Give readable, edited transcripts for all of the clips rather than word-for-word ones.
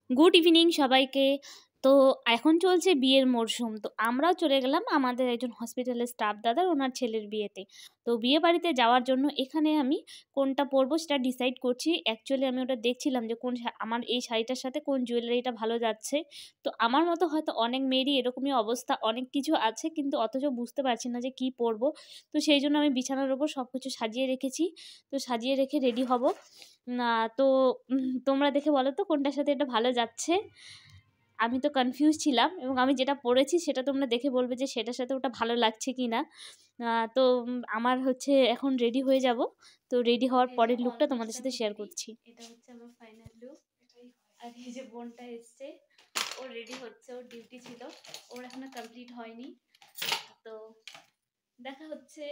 Good evening সবাইকে। তো এখন চলছে বিয়ের মরশুম, তো আমরাও চলে গেলাম আমাদের একজন হসপিটালের স্টাফ দাদার ওনার ছেলের বিয়েতে। তো বিয়ে বাড়িতে যাওয়ার জন্য এখানে আমি কোনটা পরবো সেটা ডিসাইড করছি। অ্যাকচুয়ালি আমি ওটা দেখছিলাম যে আমার এই শাড়িটার সাথে কোন জুয়েলারিটা ভালো যাচ্ছে। তো আমার মতো হয়তো অনেক মেয়েরই এরকমই অবস্থা, অনেক কিছু আছে কিন্তু অথচ বুঝতে পারছি না যে কি পরবো। তো সেই জন্য আমি বিছানার ওপর সব কিছু সাজিয়ে রেখেছি। তো সাজিয়ে রেখে রেডি হব না। তো তোমরা দেখে বলো তো কোনটার সাথে এটা ভালো যাচ্ছে। আমি তো কনফিউজ ছিলাম এবং আমি যেটা পড়েছি সেটা তোমরা দেখে বলবে যে সেটার সাথে ওটা ভালো লাগছে কি না। তো আমার হচ্ছে এখন রেডি হয়ে যাব। তো রেডি হওয়ার পরের লুকটা তোমাদের সাথে শেয়ার করছি। এটা হচ্ছে আমার ফাইনাল লুক। আর এই যে বোনটা এসছে, ও রেডি হচ্ছে, ওর ডিউটি ছিল, ওর এখনো কমপ্লিট হয়নি। তো দেখা হচ্ছে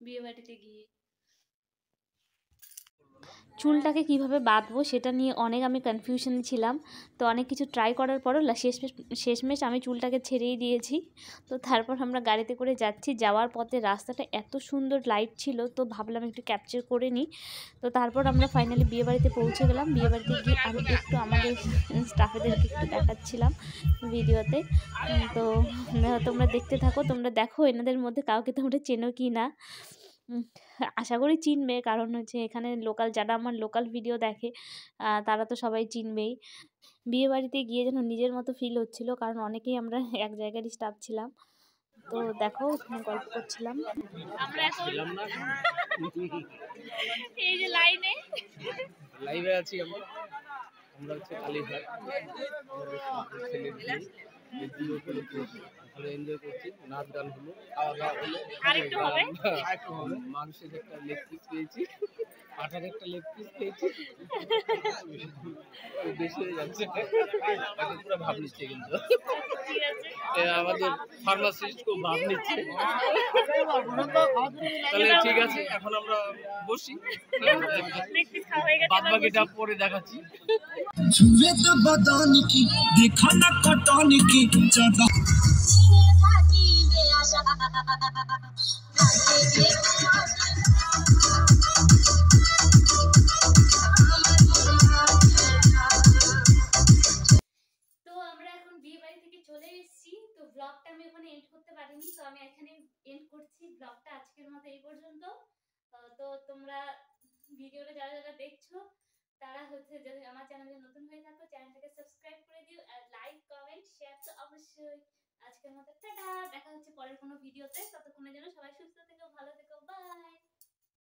বিয়ে বাড়িতে গিয়ে। চুলটাকে কিভাবে বাঁধবো সেটা নিয়ে অনেক আমি কনফিউশনে ছিলাম। তো অনেক কিছু ট্রাই করার পরও শেষমেশ আমি চুলটাকে ছেড়েই দিয়েছি। তো তারপর আমরা গাড়িতে করে যাচ্ছি। যাওয়ার পথে রাস্তাটা এত সুন্দর লাইট ছিল, তো ভাবলাম একটু ক্যাপচার করে নিই। তো তারপর আমরা ফাইনালি বিয়েবাড়িতে পৌঁছে গেলাম। বিয়েবাড়িতে গিয়ে আমি একটু আমাদের স্টাফেদেরকে একটু দেখাচ্ছিলাম ভিডিওতে। তো তোমরা দেখতে থাকো, তোমরা দেখো এনাদের মধ্যে কাউকে তোমরা চেনো কি না। আশা করি চিনবে, কারণ হচ্ছে এখানে লোকাল যারা আমার লোকাল ভিডিও দেখে তারা তো সবাই চিনবেই। বিয়ে বাড়িতে গিয়ে যেন নিজের মতো ফিল হচ্ছিল, কারণ অনেকেই আমরা এক জায়গারই স্টাফ ছিলাম। তো দেখো এখানে গল্প করছিলাম আমরা এখন এই যে লাইভে আছি আমরা। আমরা হচ্ছে কালীঘাট ছেলের বিয়ে, ভালো এনজয় করছি। নাচ গান হলো, খাওয়া দাওয়া হলো, আরেকটু হবে মাংসের একটা লেগ পিস পেয়েছি, পাঠার একটা লেগ পিস পেয়েছি, বেশি হয়ে যাচ্ছে। এখন পুরো ভাব নিচ্ছে কিন্তু আমাদের ফার্মাসিস্ট খুব ভাব নিচ্ছে। তাহলে ঠিক আছে, এখন আমরা বসি, বাদ বাকিটা পরে দেখাচ্ছি। দেখা না কটনি কি চাঁদা চলে এসেছি। তো ব্লগটা আমি ওখানে এন্ড করতে পারিনি, তো আমি এখানে এন্ড করছি ব্লগটা আজকের মতো এই পর্যন্ত। তো তোমরা ভিডিওটা যারা যারা দেখছো তারা হচ্ছে যদি আমার চ্যানেলে নতুন হয়ে থাকো চ্যানেলটাকে সাবস্ক্রাইব করে দিও, আর লাইক কমেন্ট শেয়ার তো অবশ্যই। আজকের মতো টাটা, দেখা হচ্ছে পরের কোনো ভিডিওতে। ততক্ষণের জন্য সবাই সুস্থ থেকো, ভালো থেকো, বাই।